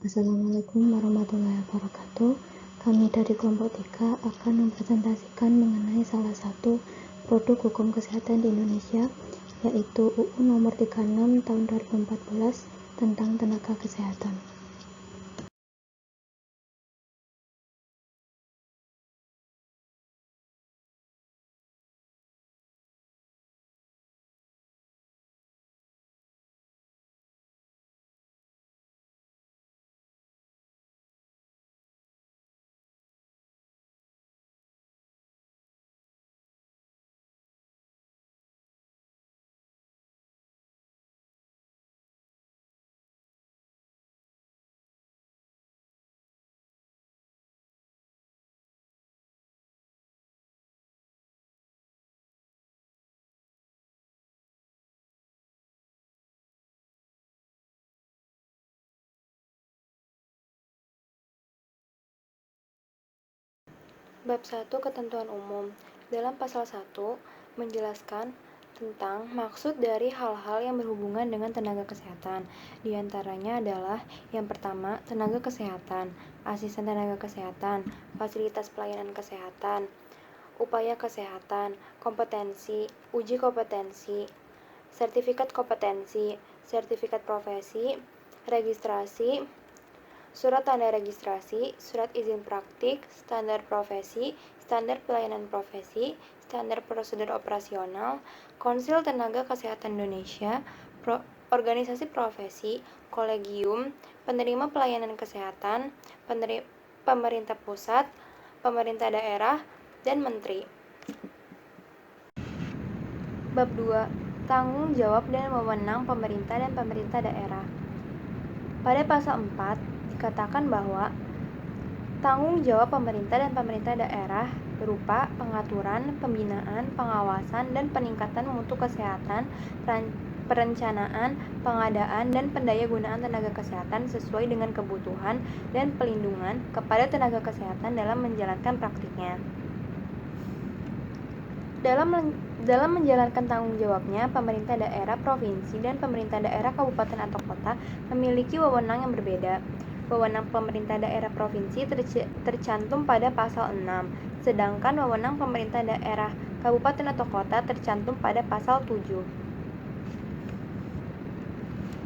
Assalamualaikum warahmatullahi wabarakatuh. Kami dari kelompok 3 akan mempresentasikan mengenai salah satu produk hukum kesehatan di Indonesia, yaitu UU nomor 36 tahun 2014 tentang tenaga kesehatan. Bab 1 Ketentuan Umum. Dalam pasal 1 menjelaskan tentang maksud dari hal-hal yang berhubungan dengan tenaga kesehatan. Di antaranya adalah yang pertama, tenaga kesehatan, asisten tenaga kesehatan, fasilitas pelayanan kesehatan, upaya kesehatan, kompetensi, uji kompetensi, sertifikat kompetensi, sertifikat profesi, registrasi, surat tanda registrasi, surat izin praktik, standar profesi, standar pelayanan profesi, standar prosedur operasional, Konsil Tenaga Kesehatan Indonesia, organisasi profesi, kolegium, penerima pelayanan kesehatan, pemerintah pusat, pemerintah daerah, dan menteri. Bab 2. Tanggung jawab dan wewenang pemerintah dan pemerintah daerah. Pada pasal 4, dikatakan bahwa tanggung jawab pemerintah dan pemerintah daerah berupa pengaturan, pembinaan, pengawasan, dan peningkatan mutu kesehatan, perencanaan, pengadaan, dan pendayagunaan tenaga kesehatan sesuai dengan kebutuhan dan pelindungan kepada tenaga kesehatan dalam menjalankan praktiknya. Dalam menjalankan tanggung jawabnya, pemerintah daerah provinsi dan pemerintah daerah kabupaten atau kota memiliki wewenang yang berbeda. Wewenang pemerintah daerah provinsi tercantum pada pasal 6, sedangkan wewenang pemerintah daerah kabupaten atau kota tercantum pada pasal 7.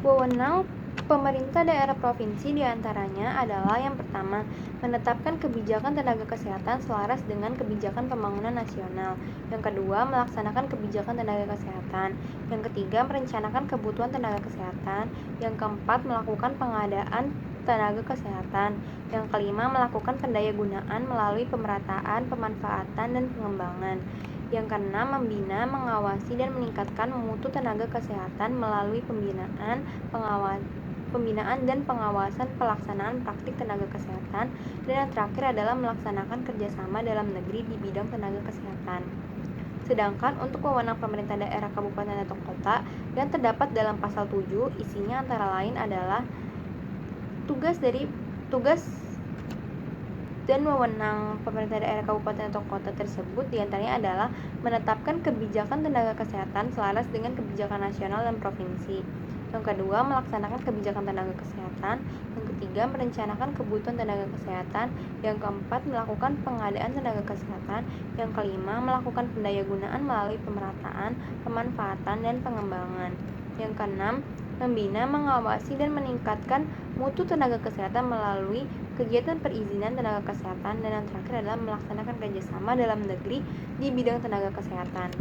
Wewenang pemerintah daerah provinsi diantaranya adalah yang pertama, menetapkan kebijakan tenaga kesehatan selaras dengan kebijakan pembangunan nasional. Yang kedua, melaksanakan kebijakan tenaga kesehatan. Yang ketiga, merencanakan kebutuhan tenaga kesehatan. Yang keempat, melakukan pengadaan tenaga kesehatan. Yang kelima, melakukan pendayagunaan melalui pemerataan, pemanfaatan, dan pengembangan. Yang keenam, membina, mengawasi, dan meningkatkan mutu tenaga kesehatan melalui pembinaan dan pengawasan pelaksanaan praktik tenaga kesehatan. Dan yang terakhir adalah melaksanakan kerjasama dalam negeri di bidang tenaga kesehatan. Sedangkan untuk wewenang pemerintah daerah kabupaten atau kota yang terdapat dalam pasal 7, isinya antara lain adalah tugas dan wewenang pemerintah daerah kabupaten atau kota tersebut diantaranya adalah menetapkan kebijakan tenaga kesehatan selaras dengan kebijakan nasional dan provinsi. Yang kedua, melaksanakan kebijakan tenaga kesehatan. Yang ketiga, merencanakan kebutuhan tenaga kesehatan. Yang keempat, melakukan pengadaan tenaga kesehatan. Yang kelima, melakukan pendayagunaan melalui pemerataan, pemanfaatan, dan pengembangan. Yang keenam, membina, mengawasi, dan meningkatkan mutu tenaga kesehatan melalui kegiatan perizinan tenaga kesehatan. Dan yang terakhir adalah melaksanakan kerjasama dalam negeri di bidang tenaga kesehatan.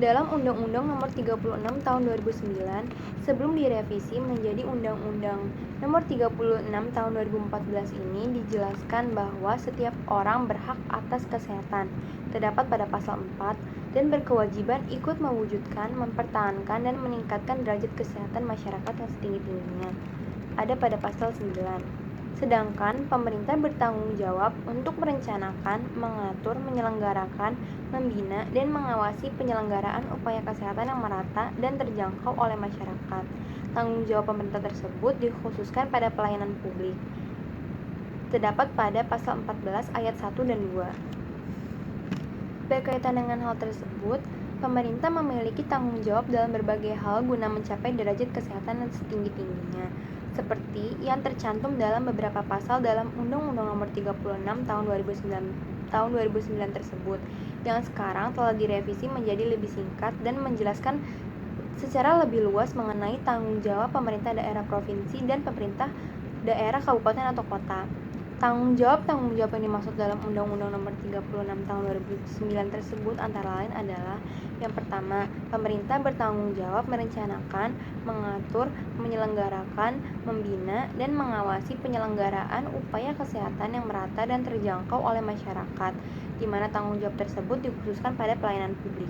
Dalam Undang-Undang Nomor 36 Tahun 2009 sebelum direvisi menjadi Undang-Undang Nomor 36 Tahun 2014 ini dijelaskan bahwa setiap orang berhak atas kesehatan, terdapat pada pasal 4, dan berkewajiban ikut mewujudkan, mempertahankan, dan meningkatkan derajat kesehatan masyarakat yang setinggi-tingginya, ada pada pasal 9. Sedangkan pemerintah bertanggung jawab untuk merencanakan, mengatur, menyelenggarakan, membina, dan mengawasi penyelenggaraan upaya kesehatan yang merata dan terjangkau oleh masyarakat. Tanggung jawab pemerintah tersebut dikhususkan pada pelayanan publik, terdapat pada pasal 14 ayat 1 dan 2. Berkaitan dengan hal tersebut, Pemerintah memiliki tanggung jawab dalam berbagai hal guna mencapai derajat kesehatan yang setinggi-tingginya, seperti yang tercantum dalam beberapa pasal dalam Undang-Undang Nomor 36 Tahun 2009 tersebut, yang sekarang telah direvisi menjadi lebih singkat dan menjelaskan secara lebih luas mengenai tanggung jawab pemerintah daerah provinsi dan pemerintah daerah kabupaten atau kota. Tanggung jawab yang dimaksud dalam Undang-Undang Nomor 36 Tahun 2009 tersebut antara lain adalah: yang pertama, pemerintah bertanggung jawab merencanakan, mengatur, menyelenggarakan, membina, dan mengawasi penyelenggaraan upaya kesehatan yang merata dan terjangkau oleh masyarakat, di mana tanggung jawab tersebut dikhususkan pada pelayanan publik.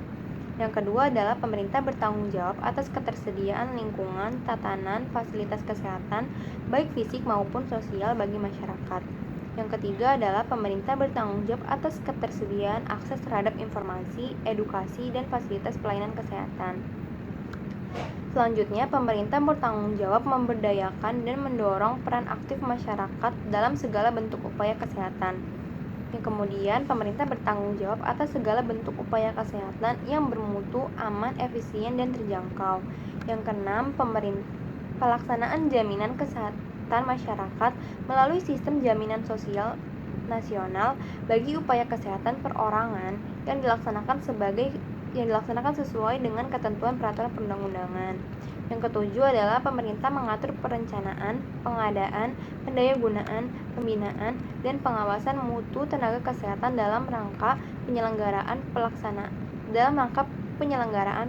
Yang kedua adalah pemerintah bertanggung jawab atas ketersediaan lingkungan, tatanan, fasilitas kesehatan, baik fisik maupun sosial bagi masyarakat. Yang ketiga adalah pemerintah bertanggung jawab atas ketersediaan akses terhadap informasi, edukasi, dan fasilitas pelayanan kesehatan. Selanjutnya, pemerintah bertanggung jawab memberdayakan dan mendorong peran aktif masyarakat dalam segala bentuk upaya kesehatan. Yang kemudian, pemerintah bertanggung jawab atas segala bentuk upaya kesehatan yang bermutu, aman, efisien, dan terjangkau. Yang keenam, pelaksanaan jaminan kesehatan masyarakat melalui sistem jaminan sosial nasional bagi upaya kesehatan perorangan yang dilaksanakan sesuai dengan ketentuan peraturan perundang-undangan. Yang ketujuh adalah pemerintah mengatur perencanaan, pengadaan, pendayagunaan, pembinaan, dan pengawasan mutu tenaga kesehatan dalam rangka penyelenggaraan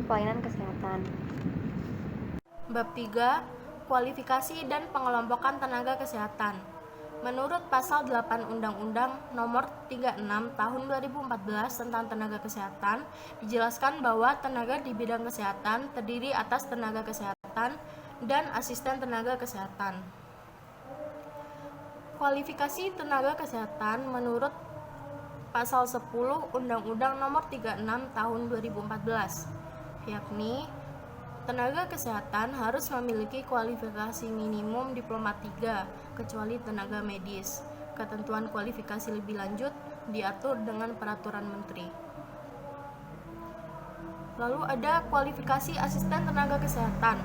pelayanan kesehatan. Bab 3. Kualifikasi dan pengelompokan tenaga kesehatan. Menurut Pasal 8 Undang-Undang Nomor 36 Tahun 2014 tentang tenaga kesehatan, dijelaskan bahwa tenaga di bidang kesehatan terdiri atas tenaga kesehatan dan asisten tenaga kesehatan. Kualifikasi tenaga kesehatan menurut Pasal 10 Undang-Undang Nomor 36 Tahun 2014, yakni tenaga kesehatan harus memiliki kualifikasi minimum Diploma 3, kecuali tenaga medis. Ketentuan kualifikasi lebih lanjut diatur dengan peraturan menteri. Lalu ada kualifikasi asisten tenaga kesehatan.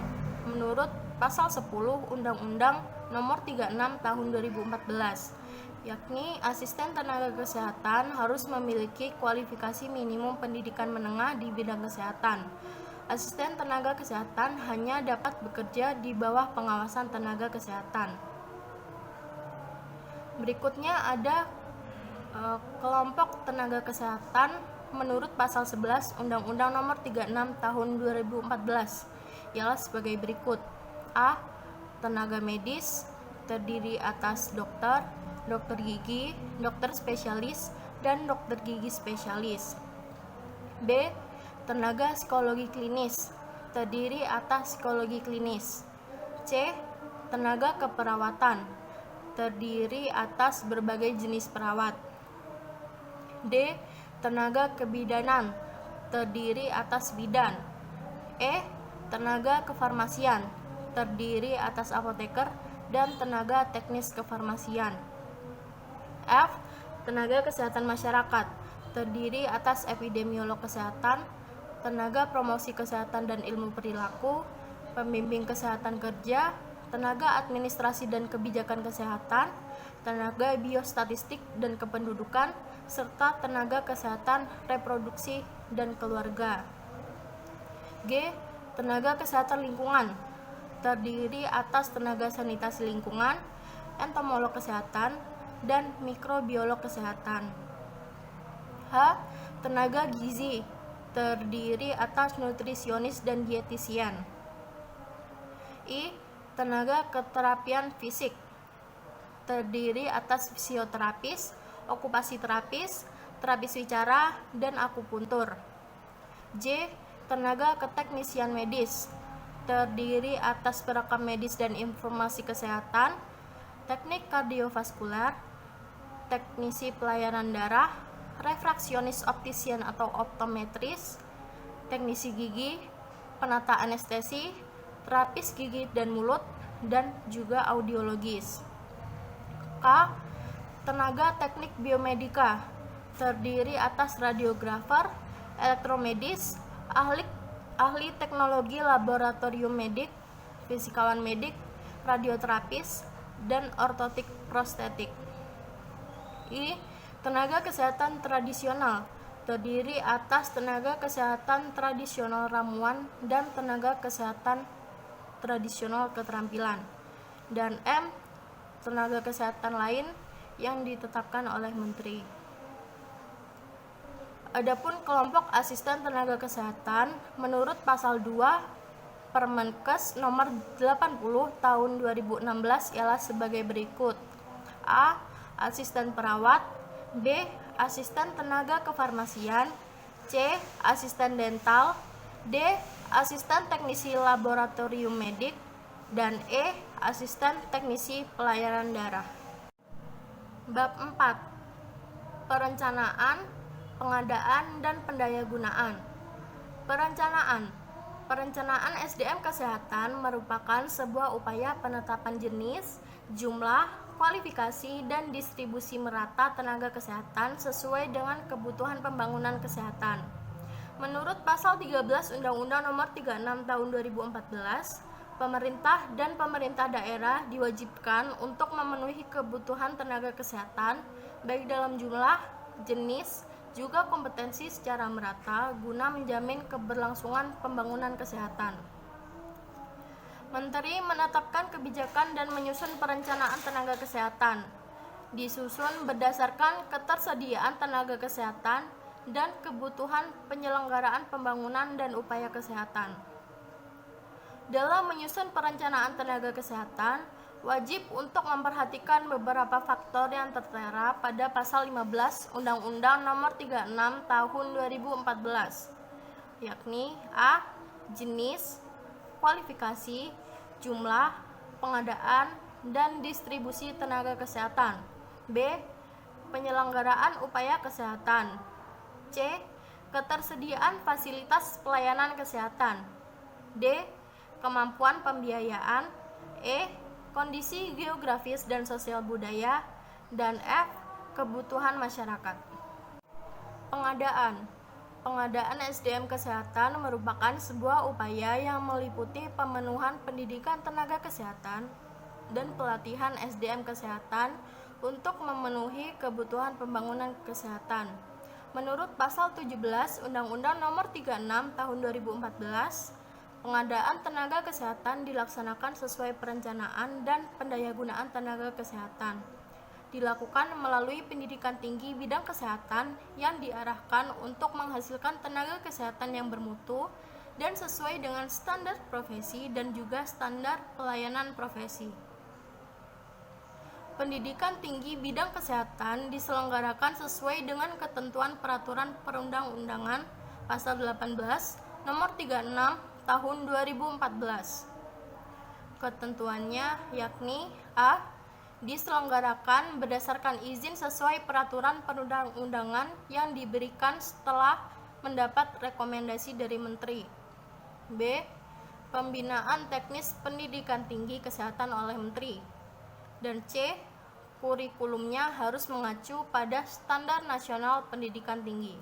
Menurut Pasal 10 Undang-Undang Nomor 36 Tahun 2014, yakni asisten tenaga kesehatan harus memiliki kualifikasi minimum pendidikan menengah di bidang kesehatan. Asisten tenaga kesehatan hanya dapat bekerja di bawah pengawasan tenaga kesehatan. Berikutnya ada kelompok tenaga kesehatan menurut Pasal 11 Undang-Undang Nomor 36 Tahun 2014, ialah sebagai berikut. A. Tenaga medis terdiri atas dokter, dokter gigi, dokter spesialis, dan dokter gigi spesialis. B. Tenaga psikologi klinis terdiri atas psikologi klinis. C. Tenaga keperawatan terdiri atas berbagai jenis perawat. D. Tenaga kebidanan terdiri atas bidan. E. Tenaga kefarmasian terdiri atas apoteker dan tenaga teknis kefarmasian. F. Tenaga kesehatan masyarakat terdiri atas epidemiolog kesehatan, tenaga promosi kesehatan dan ilmu perilaku, pembimbing kesehatan kerja, tenaga administrasi dan kebijakan kesehatan, tenaga biostatistik dan kependudukan, serta tenaga kesehatan reproduksi dan keluarga. G. Tenaga kesehatan lingkungan terdiri atas tenaga sanitasi lingkungan, entomolog kesehatan, dan mikrobiolog kesehatan. H. Tenaga gizi terdiri atas nutrisionis dan dietisian. I. Tenaga keterapian fisik terdiri atas fisioterapis, okupasi terapis, terapis wicara, dan akupuntur. J. Tenaga keteknisian medis terdiri atas perekam medis dan informasi kesehatan, teknik kardiovaskular, teknisi pelayanan darah, refraksionis optisian atau optometris, teknisi gigi, penata anestesi, terapis gigi dan mulut, dan juga audiologis. K. Tenaga teknik biomedika terdiri atas radiografer, elektromedis, ahli, ahli teknologi laboratorium medik, fisikawan medik, radioterapis, dan ortotik prostetik. I. Tenaga kesehatan tradisional terdiri atas tenaga kesehatan tradisional ramuan dan tenaga kesehatan tradisional keterampilan. Dan M. Tenaga kesehatan lain yang ditetapkan oleh Menteri. Adapun kelompok asisten tenaga kesehatan menurut pasal 2 Permenkes nomor 80 tahun 2016 ialah sebagai berikut. A. Asisten perawat. B. Asisten tenaga kefarmasian. C. Asisten dental. D. Asisten teknisi laboratorium medik. Dan E. Asisten teknisi pelayanan darah. Bab 4. Perencanaan, pengadaan, dan pendayagunaan. Perencanaan SDM kesehatan merupakan sebuah upaya penetapan jenis, jumlah, kualifikasi, dan distribusi merata tenaga kesehatan sesuai dengan kebutuhan pembangunan kesehatan. Menurut pasal 13 Undang-Undang Nomor 36 Tahun 2014, pemerintah dan pemerintah daerah diwajibkan untuk memenuhi kebutuhan tenaga kesehatan baik dalam jumlah, jenis, juga kompetensi secara merata guna menjamin keberlangsungan pembangunan kesehatan. Menteri menetapkan kebijakan dan menyusun perencanaan tenaga kesehatan. Disusun berdasarkan ketersediaan tenaga kesehatan dan kebutuhan penyelenggaraan pembangunan dan upaya kesehatan. Dalam menyusun perencanaan tenaga kesehatan, wajib untuk memperhatikan beberapa faktor yang tertera pada pasal 15 Undang-Undang Nomor 36 Tahun 2014, yakni A. Jenis, kualifikasi, jumlah, pengadaan, dan distribusi tenaga kesehatan. B. Penyelenggaraan upaya kesehatan. C. Ketersediaan fasilitas pelayanan kesehatan. D. Kemampuan pembiayaan. E. Kondisi geografis dan sosial budaya. Dan F. Kebutuhan masyarakat. Pengadaan SDM kesehatan merupakan sebuah upaya yang meliputi pemenuhan pendidikan tenaga kesehatan dan pelatihan SDM kesehatan untuk memenuhi kebutuhan pembangunan kesehatan. Menurut pasal 17 Undang-Undang Nomor 36 Tahun 2014, pengadaan tenaga kesehatan dilaksanakan sesuai perencanaan dan pendayagunaan tenaga kesehatan. Dilakukan melalui pendidikan tinggi bidang kesehatan yang diarahkan untuk menghasilkan tenaga kesehatan yang bermutu dan sesuai dengan standar profesi dan juga standar pelayanan profesi. Pendidikan tinggi bidang kesehatan diselenggarakan sesuai dengan ketentuan peraturan perundang-undangan pasal 18 nomor 36 tahun 2014. Ketentuannya yakni A. Diselenggarakan berdasarkan izin sesuai peraturan perundang-undangan yang diberikan setelah mendapat rekomendasi dari Menteri. B. Pembinaan teknis pendidikan tinggi kesehatan oleh Menteri. Dan C. Kurikulumnya harus mengacu pada standar nasional pendidikan tinggi.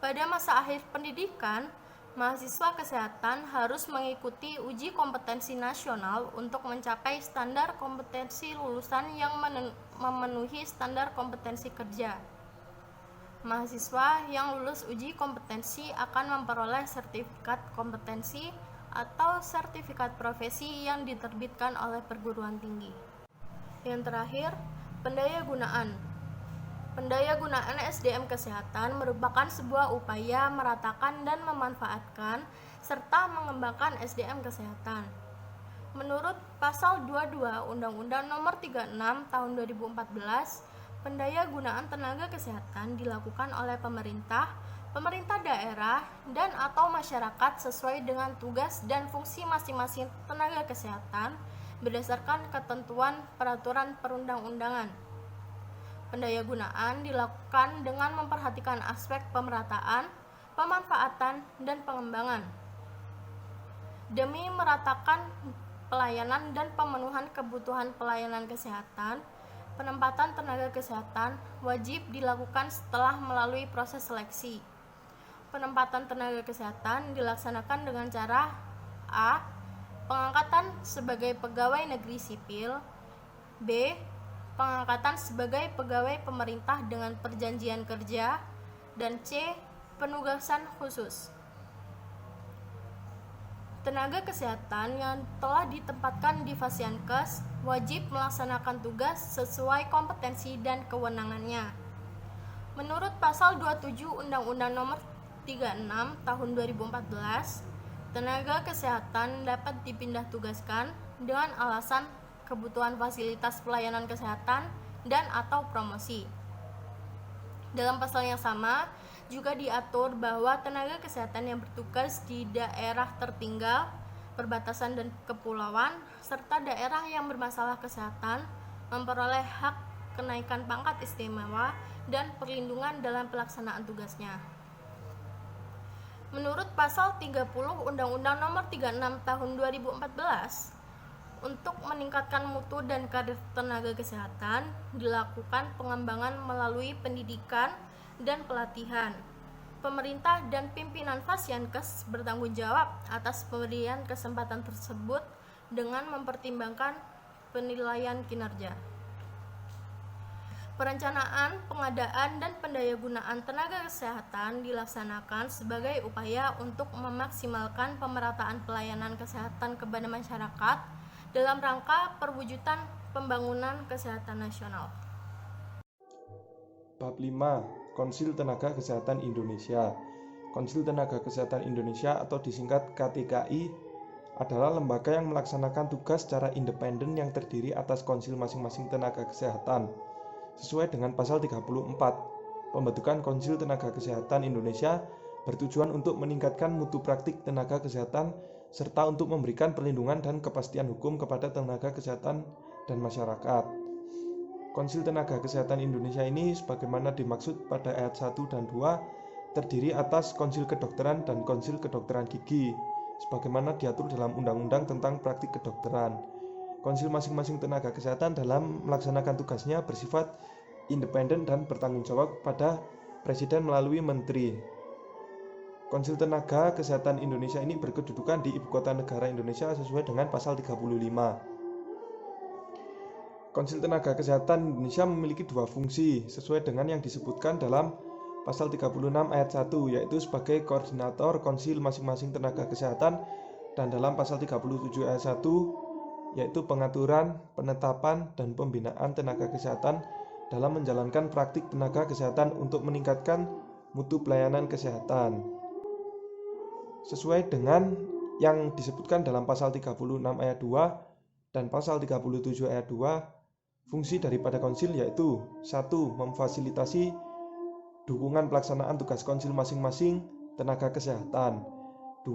Pada masa akhir pendidikan, mahasiswa kesehatan harus mengikuti uji kompetensi nasional untuk mencapai standar kompetensi lulusan yang memenuhi standar kompetensi kerja. Mahasiswa yang lulus uji kompetensi akan memperoleh sertifikat kompetensi atau sertifikat profesi yang diterbitkan oleh perguruan tinggi. Yang terakhir, pendayagunaan. Pendayagunaan SDM kesehatan merupakan sebuah upaya meratakan dan memanfaatkan serta mengembangkan SDM kesehatan. Menurut pasal 22 Undang-Undang Nomor 36 Tahun 2014, pendayagunaan tenaga kesehatan dilakukan oleh pemerintah, pemerintah daerah, dan atau masyarakat sesuai dengan tugas dan fungsi masing-masing tenaga kesehatan berdasarkan ketentuan peraturan perundang-undangan. Pendayagunaan dilakukan dengan memperhatikan aspek pemerataan, pemanfaatan, dan pengembangan. Demi meratakan pelayanan dan pemenuhan kebutuhan pelayanan kesehatan, penempatan tenaga kesehatan wajib dilakukan setelah melalui proses seleksi. penempatan tenaga kesehatan dilaksanakan dengan cara A. Pengangkatan sebagai pegawai negeri sipil. B. Pengangkatan sebagai pegawai pemerintah dengan perjanjian kerja. Dan C. Penugasan khusus. Tenaga kesehatan yang telah ditempatkan di Fasiankes wajib melaksanakan tugas sesuai kompetensi dan kewenangannya. Menurut pasal 27 Undang-Undang Nomor 36 Tahun 2014, tenaga kesehatan dapat dipindah tugaskan dengan alasan kebutuhan fasilitas pelayanan kesehatan dan atau promosi. Dalam pasal yang sama, juga diatur bahwa tenaga kesehatan yang bertugas di daerah tertinggal, perbatasan dan kepulauan, serta daerah yang bermasalah kesehatan memperoleh hak kenaikan pangkat istimewa dan perlindungan dalam pelaksanaan tugasnya. Menurut pasal 30 Undang-Undang Nomor 36 Tahun 2014, untuk meningkatkan mutu dan karir tenaga kesehatan dilakukan pengembangan melalui pendidikan dan pelatihan. Pemerintah dan pimpinan Fasiankes bertanggung jawab atas pemberian kesempatan tersebut dengan mempertimbangkan penilaian kinerja. Perencanaan, pengadaan, dan pendayagunaan tenaga kesehatan dilaksanakan sebagai upaya untuk memaksimalkan pemerataan pelayanan kesehatan kepada masyarakat dalam rangka perwujudan pembangunan kesehatan nasional. Bab 5. Konsil Tenaga Kesehatan Indonesia. Konsil Tenaga Kesehatan Indonesia atau disingkat KTKI adalah lembaga yang melaksanakan tugas secara independen yang terdiri atas konsil masing-masing tenaga kesehatan. Sesuai dengan pasal 34, pembentukan Konsil Tenaga Kesehatan Indonesia bertujuan untuk meningkatkan mutu praktik tenaga kesehatan serta untuk memberikan perlindungan dan kepastian hukum kepada tenaga kesehatan dan masyarakat. Konsil Tenaga Kesehatan Indonesia ini sebagaimana dimaksud pada ayat 1 dan 2 terdiri atas Konsil Kedokteran dan Konsil Kedokteran Gigi sebagaimana diatur dalam Undang-Undang tentang Praktik Kedokteran. Konsil masing-masing tenaga kesehatan dalam melaksanakan tugasnya bersifat independen dan bertanggung jawab pada Presiden melalui Menteri. Konsil Tenaga Kesehatan Indonesia ini berkedudukan di Ibu Kota Negara Indonesia sesuai dengan pasal 35. Konsil Tenaga Kesehatan Indonesia memiliki dua fungsi sesuai dengan yang disebutkan dalam pasal 36 ayat 1 yaitu sebagai koordinator konsil masing-masing tenaga kesehatan dan dalam pasal 37 ayat 1 yaitu pengaturan, penetapan, dan pembinaan tenaga kesehatan dalam menjalankan praktik tenaga kesehatan untuk meningkatkan mutu pelayanan kesehatan. Sesuai dengan yang disebutkan dalam pasal 36 ayat 2 dan pasal 37 ayat 2, fungsi daripada konsil yaitu 1. Memfasilitasi dukungan pelaksanaan tugas konsil masing-masing tenaga kesehatan. 2.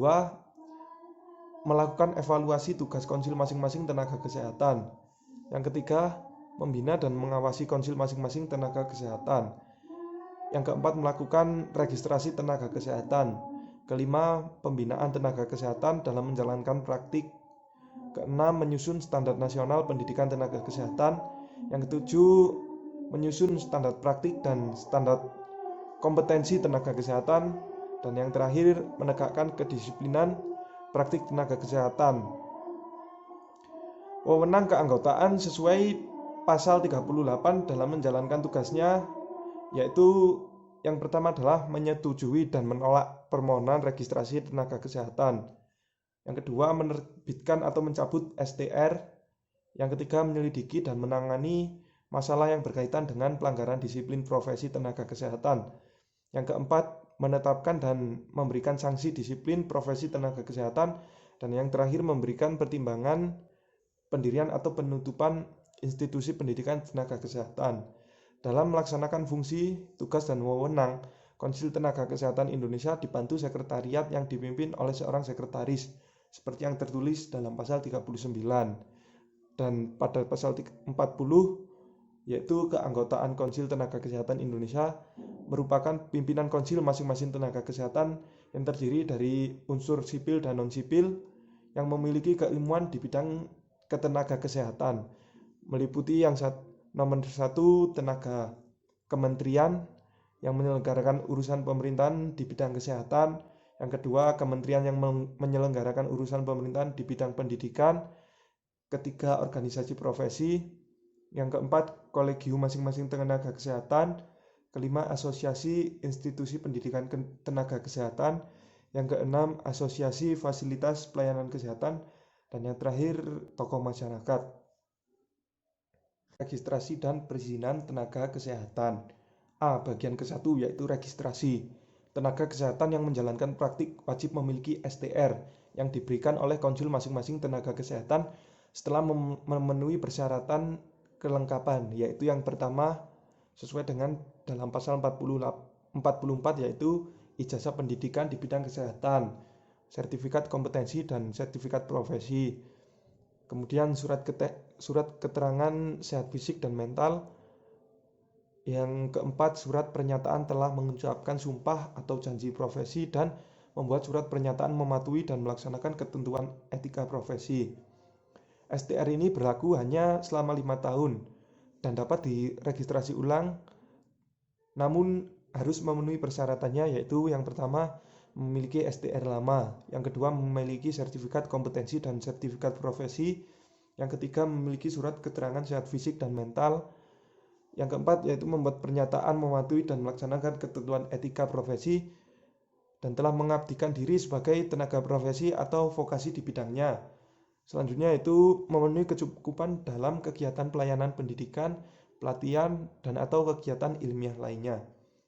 Melakukan evaluasi tugas konsil masing-masing tenaga kesehatan. Yang ketiga, membina dan mengawasi konsil masing-masing tenaga kesehatan. Yang keempat, melakukan registrasi tenaga kesehatan. Kelima, pembinaan tenaga kesehatan dalam menjalankan praktik. Keenam, menyusun standar nasional pendidikan tenaga kesehatan. Yang ketujuh, menyusun standar praktik dan standar kompetensi tenaga kesehatan. Dan yang terakhir, menegakkan kedisiplinan praktik tenaga kesehatan. Wewenang keanggotaan sesuai pasal 38 dalam menjalankan tugasnya, yaitu yang pertama adalah menyetujui dan menolak permohonan registrasi tenaga kesehatan. Yang kedua, menerbitkan atau mencabut STR. Yang ketiga, menyelidiki dan menangani masalah yang berkaitan dengan pelanggaran disiplin profesi tenaga kesehatan. Yang keempat, menetapkan dan memberikan sanksi disiplin profesi tenaga kesehatan. Dan yang terakhir, memberikan pertimbangan pendirian atau penutupan institusi pendidikan tenaga kesehatan. Dalam melaksanakan fungsi, tugas, dan wewenang, Konsil Tenaga Kesehatan Indonesia dibantu sekretariat yang dipimpin oleh seorang sekretaris, seperti yang tertulis dalam pasal 39. Dan pada pasal 40, yaitu keanggotaan Konsil Tenaga Kesehatan Indonesia, merupakan pimpinan konsil masing-masing tenaga kesehatan yang terdiri dari unsur sipil dan non-sipil yang memiliki keilmuan di bidang ketenaga kesehatan, meliputi yang nomor 1 tenaga kementerian, yang menyelenggarakan urusan pemerintahan di bidang kesehatan. Yang kedua, kementerian yang menyelenggarakan urusan pemerintahan di bidang pendidikan. Ketiga, organisasi profesi. Yang keempat, kolegium masing-masing tenaga kesehatan. Kelima, asosiasi institusi pendidikan tenaga kesehatan. Yang keenam, asosiasi fasilitas pelayanan kesehatan. Dan yang terakhir, tokoh masyarakat. Registrasi dan perizinan tenaga kesehatan. A. Bagian ke-1 yaitu registrasi. Tenaga kesehatan yang menjalankan praktik wajib memiliki STR yang diberikan oleh konsul masing-masing tenaga kesehatan setelah memenuhi persyaratan kelengkapan, yaitu yang pertama sesuai dengan dalam pasal 44 yaitu ijazah pendidikan di bidang kesehatan, sertifikat kompetensi dan sertifikat profesi. Kemudian surat keterangan sehat fisik dan mental. Yang keempat, surat pernyataan telah mengucapkan sumpah atau janji profesi dan membuat surat pernyataan mematuhi dan melaksanakan ketentuan etika profesi. STR ini berlaku hanya selama 5 tahun dan dapat diregistrasi ulang, namun harus memenuhi persyaratannya, yaitu yang pertama memiliki STR lama, yang kedua memiliki sertifikat kompetensi dan sertifikat profesi, yang ketiga memiliki surat keterangan sehat fisik dan mental, yang keempat yaitu membuat pernyataan mematuhi dan melaksanakan ketentuan etika profesi dan telah mengabdikan diri sebagai tenaga profesi atau vokasi di bidangnya. Selanjutnya yaitu memenuhi kecukupan dalam kegiatan pelayanan pendidikan, pelatihan, dan atau kegiatan ilmiah lainnya.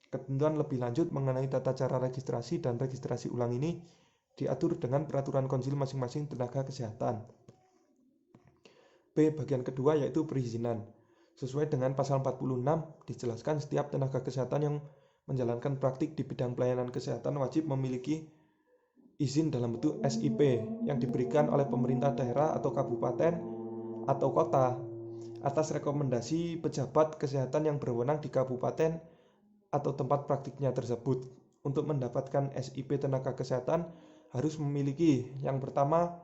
Ketentuan lebih lanjut mengenai tata cara registrasi dan registrasi ulang ini diatur dengan peraturan konsil masing-masing tenaga kesehatan. B. Bagian kedua yaitu perizinan. Sesuai dengan pasal 46 dijelaskan setiap tenaga kesehatan yang menjalankan praktik di bidang pelayanan kesehatan wajib memiliki izin dalam bentuk SIP yang diberikan oleh pemerintah daerah atau kabupaten atau kota atas rekomendasi pejabat kesehatan yang berwenang di kabupaten atau tempat praktiknya tersebut. Untuk mendapatkan SIP tenaga kesehatan harus memiliki yang pertama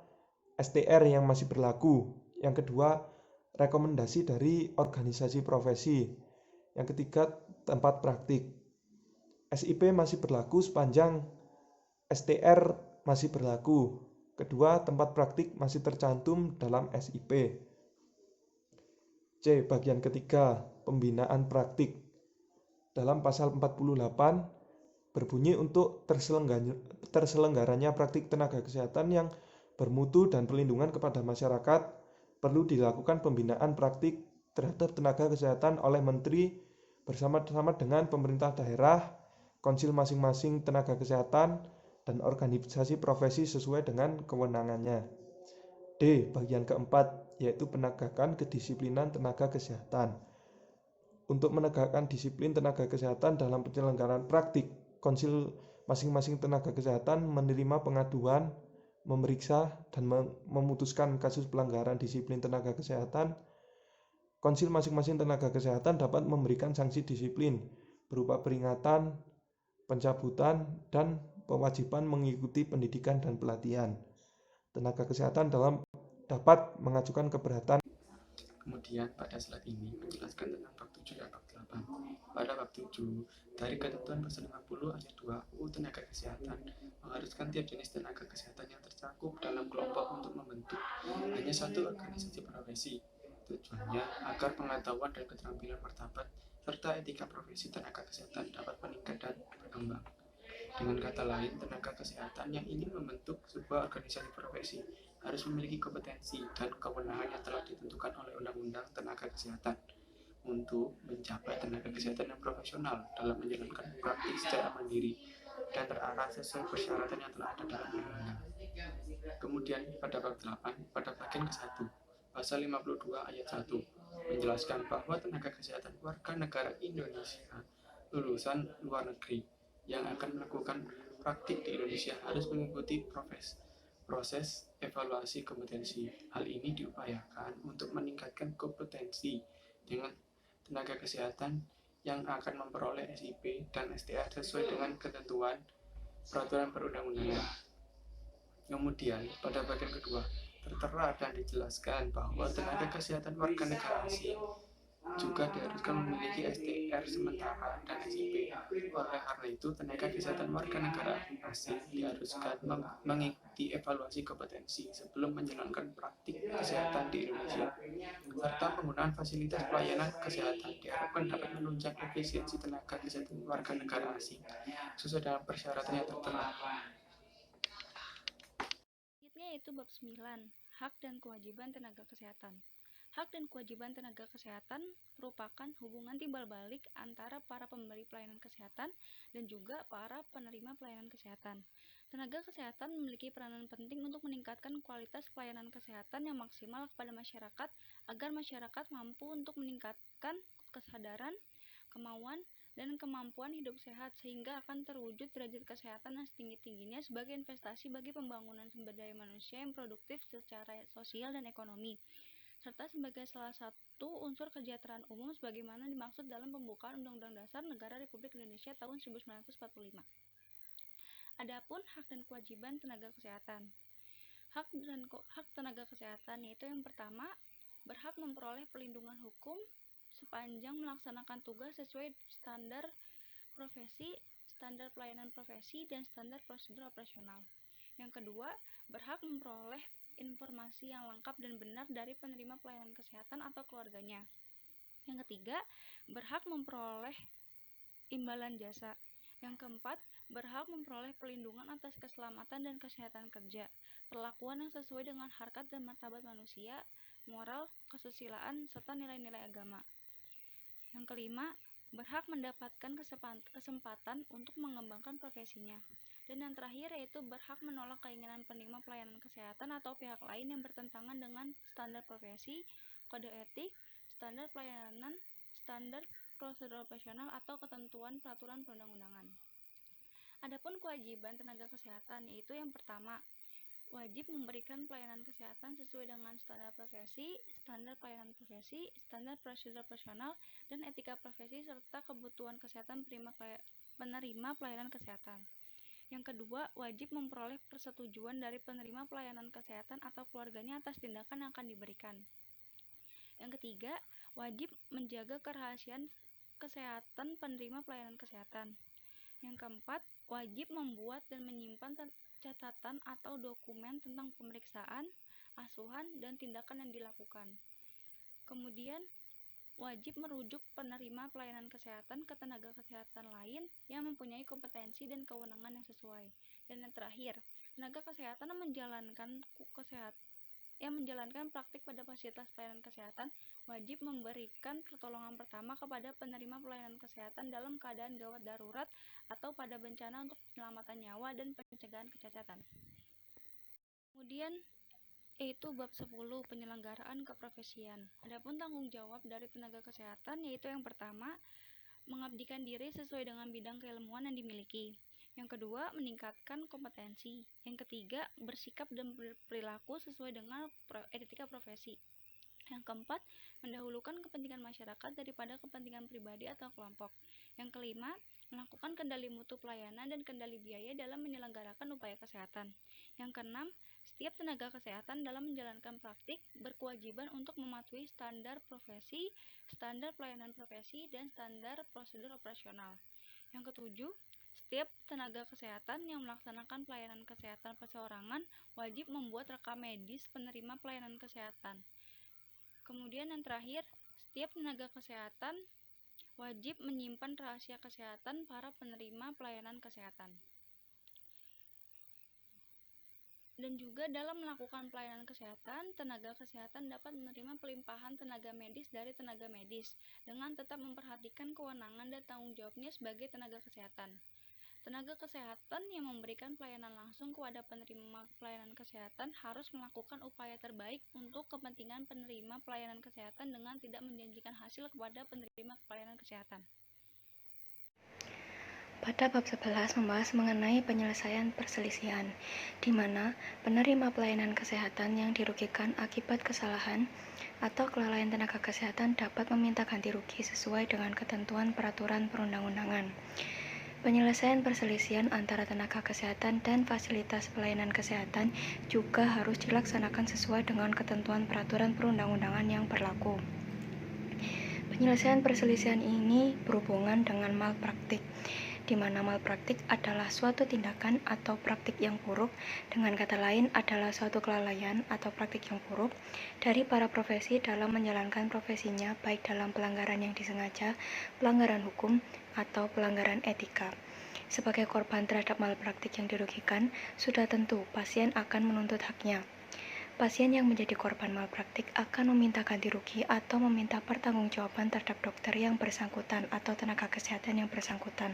STR yang masih berlaku, yang kedua rekomendasi dari organisasi profesi, yang ketiga tempat praktik. SIP masih berlaku sepanjang STR masih berlaku. Kedua, tempat praktik masih tercantum dalam SIP. C. Bagian ketiga, pembinaan praktik. Dalam pasal 48 berbunyi untuk terselenggaranya praktik tenaga kesehatan yang bermutu dan perlindungan kepada masyarakat perlu dilakukan pembinaan praktik terhadap tenaga kesehatan oleh menteri bersama-sama dengan pemerintah daerah, konsil masing-masing tenaga kesehatan, dan organisasi profesi sesuai dengan kewenangannya. D. Bagian keempat yaitu penegakan kedisiplinan tenaga kesehatan. Untuk menegakkan disiplin tenaga kesehatan dalam penyelenggaraan praktik, konsil masing-masing tenaga kesehatan menerima pengaduan, memeriksa dan memutuskan kasus pelanggaran disiplin tenaga kesehatan. Konsil masing-masing tenaga kesehatan dapat memberikan sanksi disiplin berupa peringatan, pencabutan, dan kewajiban mengikuti pendidikan dan pelatihan. Tenaga kesehatan dapat mengajukan keberatan. Kemudian pada slide ini menjelaskan tentang bab 7 dan bab 8. Pada bab 7, dari ketentuan pasal 50 ayat 2 UU Tenaga Kesehatan mengharuskan tiap jenis tenaga kesehatan yang tercakup dalam kelompok untuk membentuk hanya satu organisasi profesi. Tujuannya agar pengetahuan dan keterampilan martabat serta etika profesi tenaga kesehatan dapat meningkat dan berkembang. Dengan kata lain, tenaga kesehatan yang ingin membentuk sebuah organisasi profesi harus memiliki kompetensi dan kewenangan yang telah ditentukan oleh Undang-Undang Tenaga Kesehatan untuk mencapai tenaga kesehatan yang profesional dalam menjalankan praktik secara mandiri dan terarah sesuai persyaratan yang telah ada dalam undang-undang. Kemudian pada bab 8, pada bagian ke-1, pasal 52 ayat 1 menjelaskan bahwa tenaga kesehatan warga negara Indonesia lulusan luar negeri yang akan melakukan praktik di Indonesia harus mengikuti proses evaluasi kompetensi. Hal ini diupayakan untuk meningkatkan kompetensi dengan tenaga kesehatan yang akan memperoleh SIP dan STR sesuai dengan ketentuan peraturan perundang-undangan. Kemudian pada bagian kedua tertera dan dijelaskan bahwa tenaga kesehatan warga negara asing juga diharuskan memiliki STR sementara dan SIP. Oleh karena itu, tenaga kesehatan warga negara asing diharuskan mengikuti evaluasi kompetensi sebelum menjalankan praktik kesehatan di Indonesia, serta penggunaan fasilitas pelayanan kesehatan diharapkan dapat menunjang efisiensi tenaga kesehatan warga negara asing sesuai dengan persyaratan yang tertera. Selanjutnya yaitu bab 9, hak dan kewajiban tenaga kesehatan. Hak dan kewajiban tenaga kesehatan merupakan hubungan timbal balik antara para pemberi pelayanan kesehatan dan juga para penerima pelayanan kesehatan. Tenaga kesehatan memiliki peranan penting untuk meningkatkan kualitas pelayanan kesehatan yang maksimal kepada masyarakat agar masyarakat mampu untuk meningkatkan kesadaran, kemauan, dan kemampuan hidup sehat sehingga akan terwujud derajat kesehatan yang setinggi-tingginya sebagai investasi bagi pembangunan sumber daya manusia yang produktif secara sosial dan ekonomi, serta sebagai salah satu unsur kesejahteraan umum sebagaimana dimaksud dalam pembukaan Undang-Undang Dasar Negara Republik Indonesia tahun 1945. Adapun hak dan kewajiban tenaga kesehatan. Hak tenaga kesehatan yaitu yang pertama, berhak memperoleh perlindungan hukum sepanjang melaksanakan tugas sesuai standar profesi, standar pelayanan profesi, dan standar prosedur operasional. Yang kedua, berhak memperoleh informasi yang lengkap dan benar dari penerima pelayanan kesehatan atau keluarganya. Yang ketiga, berhak memperoleh imbalan jasa. Yang keempat, berhak memperoleh perlindungan atas keselamatan dan kesehatan kerja, perlakuan yang sesuai dengan harkat dan martabat manusia, moral, kesusilaan, serta nilai-nilai agama. Yang kelima, berhak mendapatkan kesempatan untuk mengembangkan profesinya. Dan yang terakhir yaitu berhak menolak keinginan penerima pelayanan kesehatan atau pihak lain yang bertentangan dengan standar profesi, kode etik, standar pelayanan, standar prosedur operasional atau ketentuan peraturan perundang-undangan. Adapun kewajiban tenaga kesehatan yaitu yang pertama, wajib memberikan pelayanan kesehatan sesuai dengan standar profesi, standar pelayanan profesi, standar prosedur operasional, dan etika profesi serta kebutuhan kesehatan penerima pelayanan kesehatan. Yang kedua, wajib memperoleh persetujuan dari penerima pelayanan kesehatan atau keluarganya atas tindakan yang akan diberikan. Yang ketiga, wajib menjaga kerahasiaan kesehatan penerima pelayanan kesehatan. Yang keempat, wajib membuat dan menyimpan catatan atau dokumen tentang pemeriksaan, asuhan, dan tindakan yang dilakukan. Kemudian, wajib merujuk penerima pelayanan kesehatan ke tenaga kesehatan lain yang mempunyai kompetensi dan kewenangan yang sesuai. Dan yang terakhir, tenaga kesehatan yang menjalankan praktik pada fasilitas pelayanan kesehatan wajib memberikan pertolongan pertama kepada penerima pelayanan kesehatan dalam keadaan gawat darurat atau pada bencana untuk penyelamatan nyawa dan pencegahan kecacatan. Kemudian yaitu bab 10, penyelenggaraan keprofesian. Adapun tanggung jawab dari tenaga kesehatan yaitu yang pertama, mengabdikan diri sesuai dengan bidang keilmuan yang dimiliki. Yang kedua, meningkatkan kompetensi. Yang ketiga, bersikap dan berperilaku sesuai dengan etika profesi. Yang keempat, mendahulukan kepentingan masyarakat daripada kepentingan pribadi atau kelompok. Yang kelima, melakukan kendali mutu pelayanan dan kendali biaya dalam menyelenggarakan upaya kesehatan. Yang keenam, setiap tenaga kesehatan dalam menjalankan praktik berkewajiban untuk mematuhi standar profesi, standar pelayanan profesi, dan standar prosedur operasional. Yang ketujuh, setiap tenaga kesehatan yang melaksanakan pelayanan kesehatan perseorangan wajib membuat rekam medis penerima pelayanan kesehatan. Kemudian yang terakhir, setiap tenaga kesehatan wajib menyimpan rahasia kesehatan para penerima pelayanan kesehatan. Dan juga dalam melakukan pelayanan kesehatan, tenaga kesehatan dapat menerima pelimpahan tenaga medis dari tenaga medis dengan tetap memperhatikan kewenangan dan tanggung jawabnya sebagai tenaga kesehatan. Tenaga kesehatan yang memberikan pelayanan langsung kepada penerima pelayanan kesehatan harus melakukan upaya terbaik untuk kepentingan penerima pelayanan kesehatan dengan tidak menjanjikan hasil kepada penerima pelayanan kesehatan. Pada bab 11 membahas mengenai penyelesaian perselisihan, di mana penerima pelayanan kesehatan yang dirugikan akibat kesalahan atau kelalaian tenaga kesehatan dapat meminta ganti rugi sesuai dengan ketentuan peraturan perundang-undangan. Penyelesaian perselisihan antara tenaga kesehatan dan fasilitas pelayanan kesehatan juga harus dilaksanakan sesuai dengan ketentuan peraturan perundang-undangan yang berlaku. Penyelesaian perselisihan ini berhubungan dengan malpraktik, di mana malpraktik adalah suatu tindakan atau praktik yang buruk, dengan kata lain adalah suatu kelalaian atau praktik yang buruk dari para profesi dalam menjalankan profesinya, baik dalam pelanggaran yang disengaja, pelanggaran hukum, atau pelanggaran etika. Sebagai korban terhadap malpraktik yang dirugikan, sudah tentu pasien akan menuntut haknya. Pasien yang menjadi korban malpraktik akan meminta ganti rugi atau meminta pertanggungjawaban terhadap dokter yang bersangkutan atau tenaga kesehatan yang bersangkutan.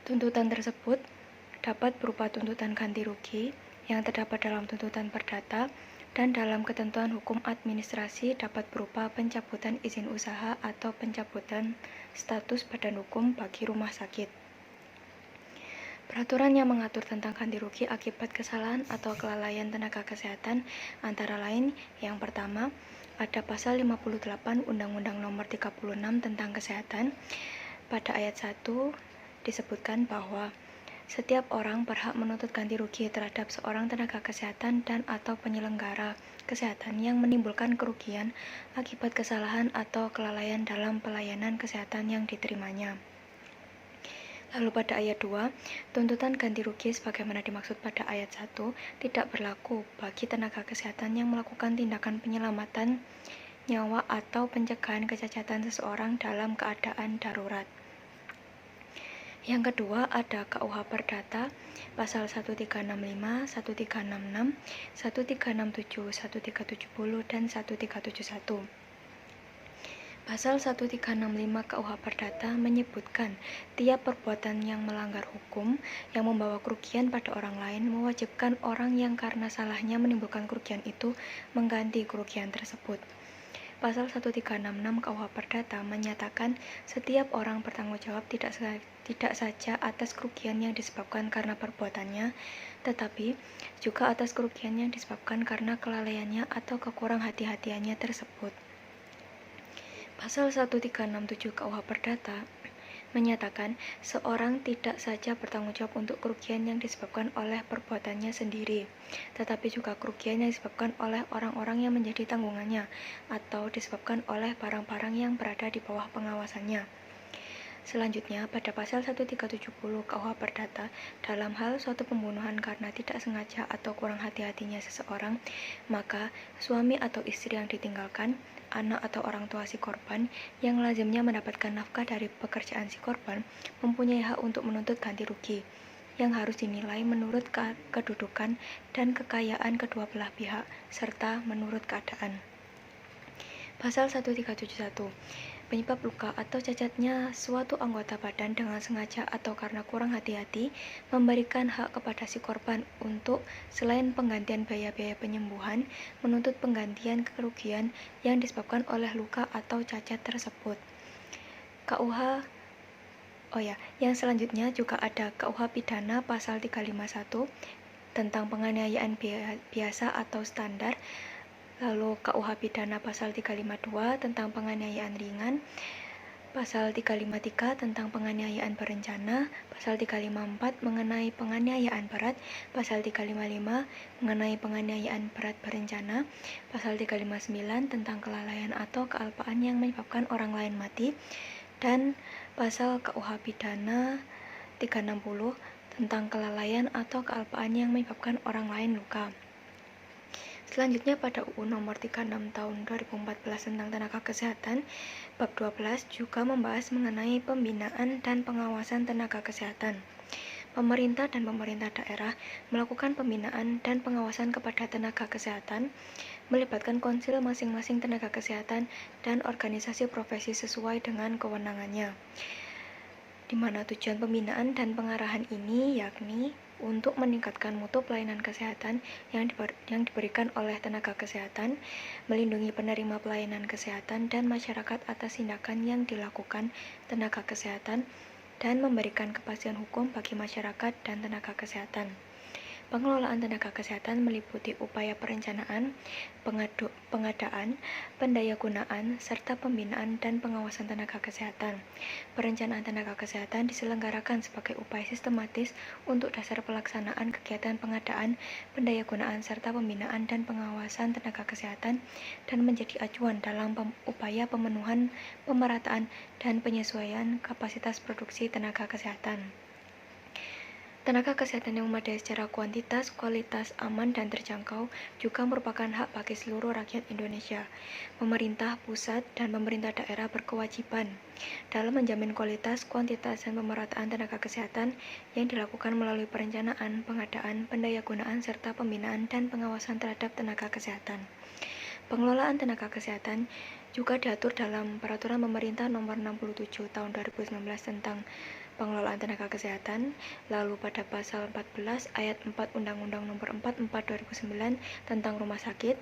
Tuntutan tersebut dapat berupa tuntutan ganti rugi yang terdapat dalam tuntutan perdata, dan dalam ketentuan hukum administrasi dapat berupa pencabutan izin usaha atau pencabutan status badan hukum bagi rumah sakit. Peraturan yang mengatur tentang ganti rugi akibat kesalahan atau kelalaian tenaga kesehatan antara lain yang pertama, ada pasal 58 Undang-Undang Nomor 36 tentang Kesehatan. Pada ayat 1 disebutkan bahwa setiap orang berhak menuntut ganti rugi terhadap seorang tenaga kesehatan dan atau penyelenggara kesehatan yang menimbulkan kerugian akibat kesalahan atau kelalaian dalam pelayanan kesehatan yang diterimanya. Lalu pada ayat 2, tuntutan ganti rugi sebagaimana dimaksud pada ayat 1 tidak berlaku bagi tenaga kesehatan yang melakukan tindakan penyelamatan nyawa atau pencegahan kecacatan seseorang dalam keadaan darurat. Yang kedua ada KUH Perdata pasal 1365, 1366, 1367, 1370, dan 1371. Pasal 1365 KUH Perdata menyebutkan tiap perbuatan yang melanggar hukum yang membawa kerugian pada orang lain mewajibkan orang yang karena salahnya menimbulkan kerugian itu mengganti kerugian tersebut. Pasal 1366 KUH Perdata menyatakan setiap orang bertanggung jawab tidak saja atas kerugian yang disebabkan karena perbuatannya, tetapi juga atas kerugian yang disebabkan karena kelalaiannya atau kekurang hati-hatiannya tersebut. Pasal 1367 KUH Perdata menyatakan seorang tidak saja bertanggung jawab untuk kerugian yang disebabkan oleh perbuatannya sendiri, tetapi juga kerugian yang disebabkan oleh orang-orang yang menjadi tanggungannya atau disebabkan oleh barang-barang yang berada di bawah pengawasannya. Selanjutnya, pada pasal 1370 KUH Perdata, dalam hal suatu pembunuhan karena tidak sengaja atau kurang hati-hatinya seseorang, maka suami atau istri yang ditinggalkan, anak atau orang tua si korban yang lazimnya mendapatkan nafkah dari pekerjaan si korban mempunyai hak untuk menuntut ganti rugi yang harus dinilai menurut kedudukan dan kekayaan kedua belah pihak serta menurut keadaan. Pasal 1371 penyebab luka atau cacatnya suatu anggota badan dengan sengaja atau karena kurang hati-hati memberikan hak kepada si korban untuk selain penggantian biaya-biaya penyembuhan menuntut penggantian kerugian yang disebabkan oleh luka atau cacat tersebut. Yang selanjutnya juga ada KUH Pidana pasal 351 tentang penganiayaan biasa atau standar. Lalu KUH Pidana pasal 352 tentang penganiayaan ringan, pasal 353 tentang penganiayaan berencana, pasal 354 mengenai penganiayaan berat, pasal 355 mengenai penganiayaan berat berencana, pasal 359 tentang kelalaian atau kealpaan yang menyebabkan orang lain mati, dan pasal KUH Pidana 360 tentang kelalaian atau kealpaan yang menyebabkan orang lain luka. Selanjutnya pada UU Nomor 36 Tahun 2014 tentang Tenaga Kesehatan, bab 12 juga membahas mengenai pembinaan dan pengawasan tenaga kesehatan. Pemerintah dan pemerintah daerah melakukan pembinaan dan pengawasan kepada tenaga kesehatan, melibatkan konsil masing-masing tenaga kesehatan dan organisasi profesi sesuai dengan kewenangannya. Di mana tujuan pembinaan dan pengarahan ini yakni untuk meningkatkan mutu pelayanan kesehatan yang diberikan oleh tenaga kesehatan, melindungi penerima pelayanan kesehatan dan masyarakat atas tindakan yang dilakukan tenaga kesehatan, dan memberikan kepastian hukum bagi masyarakat dan tenaga kesehatan. Pengelolaan tenaga kesehatan meliputi upaya perencanaan, pengadaan, pendayagunaan, serta pembinaan dan pengawasan tenaga kesehatan. Perencanaan tenaga kesehatan diselenggarakan sebagai upaya sistematis untuk dasar pelaksanaan kegiatan pengadaan, pendayagunaan, serta pembinaan dan pengawasan tenaga kesehatan dan menjadi acuan dalam upaya pemenuhan, pemerataan, dan penyesuaian kapasitas produksi tenaga kesehatan. Tenaga kesehatan yang memadai secara kuantitas, kualitas, aman, dan terjangkau juga merupakan hak bagi seluruh rakyat Indonesia. Pemerintah pusat dan pemerintah daerah berkewajiban dalam menjamin kualitas, kuantitas, dan pemerataan tenaga kesehatan yang dilakukan melalui perencanaan, pengadaan, pendayagunaan, serta pembinaan dan pengawasan terhadap tenaga kesehatan. Pengelolaan tenaga kesehatan juga diatur dalam Peraturan Pemerintah Nomor 67 Tahun 2019 tentang Pengelolaan Tenaga Kesehatan, lalu pada pasal 14 ayat 4 Undang-Undang Nomor 44 2009 tentang Rumah Sakit,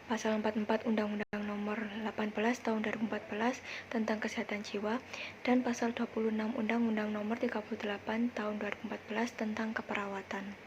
pasal 44 Undang-Undang Nomor 18 Tahun 2014 tentang Kesehatan Jiwa, dan pasal 26 Undang-Undang Nomor 38 Tahun 2014 tentang Keperawatan.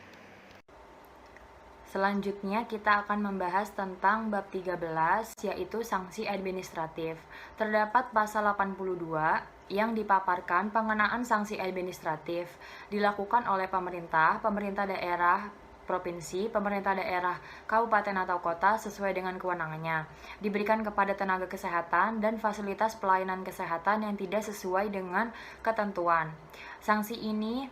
Selanjutnya kita akan membahas tentang bab 13, yaitu sanksi administratif. Terdapat pasal 82 yang dipaparkan pengenaan sanksi administratif dilakukan oleh pemerintah daerah provinsi, pemerintah daerah kabupaten atau kota sesuai dengan kewenangannya, diberikan kepada tenaga kesehatan dan fasilitas pelayanan kesehatan yang tidak sesuai dengan ketentuan. Sanksi ini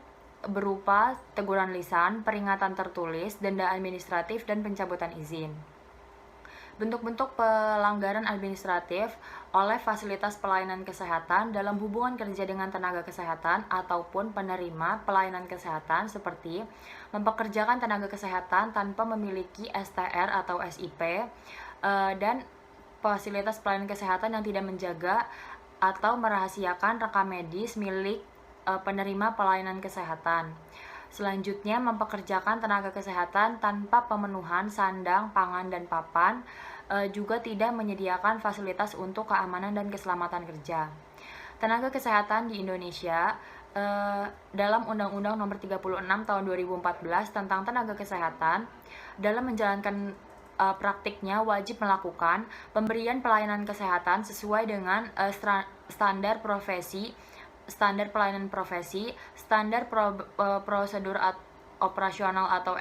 berupa teguran lisan, peringatan tertulis, denda administratif, dan pencabutan izin. Bentuk-bentuk pelanggaran administratif oleh fasilitas pelayanan kesehatan dalam hubungan kerja dengan tenaga kesehatan ataupun penerima pelayanan kesehatan seperti mempekerjakan tenaga kesehatan tanpa memiliki STR atau SIP, dan fasilitas pelayanan kesehatan yang tidak menjaga atau merahasiakan rekam medis milik penerima pelayanan kesehatan. Selanjutnya, mempekerjakan tenaga kesehatan tanpa pemenuhan sandang, pangan, dan papan, juga tidak menyediakan fasilitas untuk keamanan dan keselamatan kerja. Tenaga kesehatan di Indonesia dalam Undang-Undang Nomor 36 Tahun 2014 tentang tenaga kesehatan, dalam menjalankan praktiknya wajib melakukan pemberian pelayanan kesehatan sesuai dengan standar profesi, standar pelayanan profesi, standar prosedur operasional atau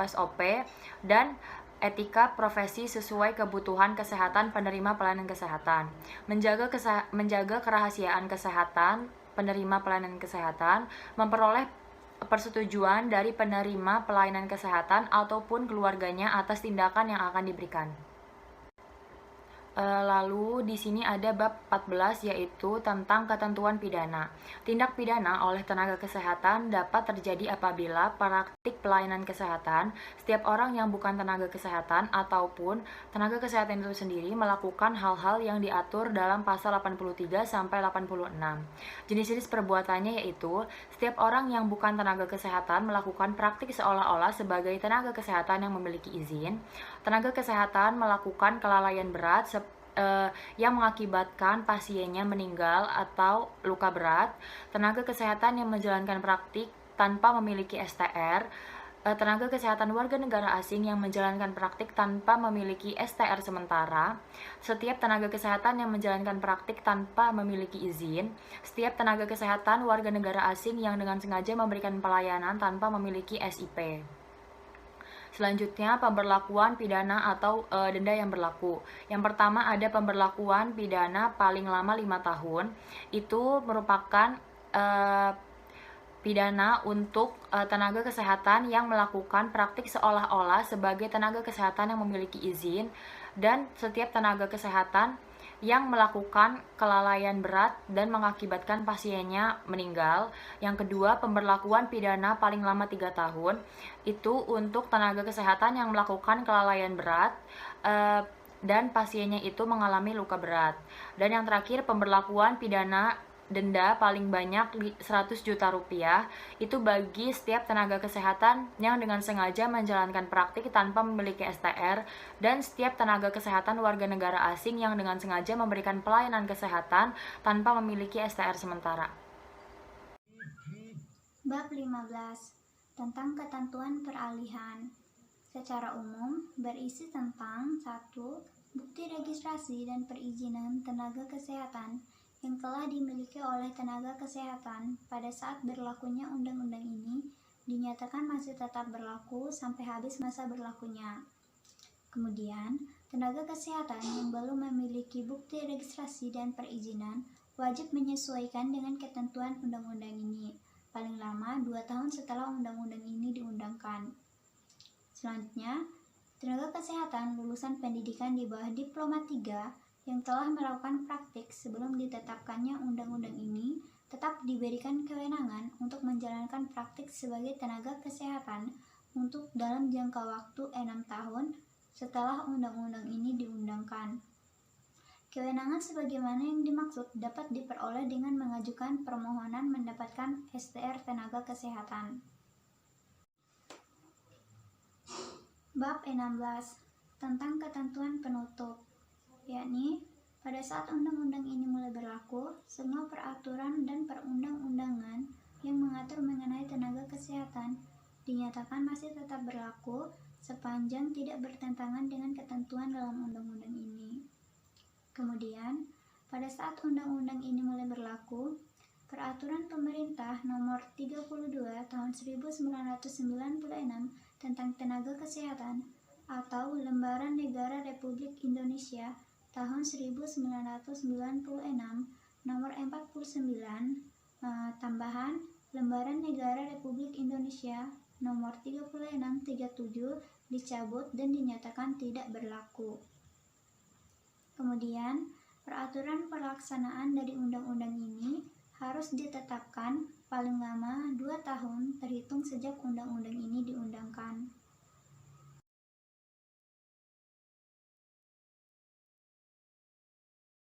SOP, dan etika profesi sesuai kebutuhan kesehatan penerima pelayanan kesehatan. Menjaga kerahasiaan kesehatan penerima pelayanan kesehatan, memperoleh persetujuan dari penerima pelayanan kesehatan ataupun keluarganya atas tindakan yang akan diberikan. Lalu di sini ada bab 14, yaitu tentang ketentuan pidana. Tindak pidana oleh tenaga kesehatan dapat terjadi apabila praktik pelayanan kesehatan setiap orang yang bukan tenaga kesehatan ataupun tenaga kesehatan itu sendiri melakukan hal-hal yang diatur dalam pasal 83 sampai 86. Jenis-jenis perbuatannya yaitu setiap orang yang bukan tenaga kesehatan melakukan praktik seolah-olah sebagai tenaga kesehatan yang memiliki izin, tenaga kesehatan melakukan kelalaian berat yang mengakibatkan pasiennya meninggal atau luka berat, tenaga kesehatan yang menjalankan praktik tanpa memiliki STR, tenaga kesehatan warga negara asing yang menjalankan praktik tanpa memiliki STR sementara, setiap tenaga kesehatan yang menjalankan praktik tanpa memiliki izin, setiap tenaga kesehatan warga negara asing yang dengan sengaja memberikan pelayanan tanpa memiliki SIP. Selanjutnya, pemberlakuan pidana atau denda yang berlaku. Yang pertama ada pemberlakuan pidana paling lama 5 tahun. Itu merupakan pidana untuk tenaga kesehatan yang melakukan praktik seolah-olah sebagai tenaga kesehatan yang memiliki izin, dan setiap tenaga kesehatan yang melakukan kelalaian berat dan mengakibatkan pasiennya meninggal. Yang kedua, pemberlakuan pidana paling lama 3 tahun. Itu untuk tenaga kesehatan yang melakukan kelalaian berat dan pasiennya itu mengalami luka berat. Dan yang terakhir, pemberlakuan pidana denda paling banyak 100 juta rupiah, itu bagi setiap tenaga kesehatan yang dengan sengaja menjalankan praktik tanpa memiliki STR, dan setiap tenaga kesehatan warga negara asing yang dengan sengaja memberikan pelayanan kesehatan tanpa memiliki STR sementara. Bab 15. tentang ketentuan peralihan. Secara umum, berisi tentang 1. Bukti registrasi dan perizinan tenaga kesehatan yang telah dimiliki oleh tenaga kesehatan pada saat berlakunya undang-undang ini dinyatakan masih tetap berlaku sampai habis masa berlakunya. Kemudian, tenaga kesehatan yang belum memiliki bukti registrasi dan perizinan wajib menyesuaikan dengan ketentuan undang-undang ini, paling lama 2 tahun setelah undang-undang ini diundangkan. Selanjutnya, tenaga kesehatan lulusan pendidikan di bawah Diploma 3 yang telah melakukan praktik sebelum ditetapkannya undang-undang ini tetap diberikan kewenangan untuk menjalankan praktik sebagai tenaga kesehatan untuk dalam jangka waktu 6 tahun setelah undang-undang ini diundangkan. Kewenangan sebagaimana yang dimaksud dapat diperoleh dengan mengajukan permohonan mendapatkan STR tenaga kesehatan. Bab 16 tentang ketentuan penutup, yakni pada saat undang-undang ini mulai berlaku, semua peraturan dan perundang-undangan yang mengatur mengenai tenaga kesehatan dinyatakan masih tetap berlaku sepanjang tidak bertentangan dengan ketentuan dalam undang-undang ini. Kemudian, pada saat undang-undang ini mulai berlaku, Peraturan Pemerintah Nomor 32 Tahun 1996 tentang Tenaga Kesehatan atau Lembaran Negara Republik Indonesia tahun 1996 Nomor 49 tambahan Lembaran Negara Republik Indonesia Nomor 3637 dicabut dan dinyatakan tidak berlaku. Kemudian, peraturan pelaksanaan dari undang-undang ini harus ditetapkan paling lama 2 tahun terhitung sejak undang-undang ini diundangkan.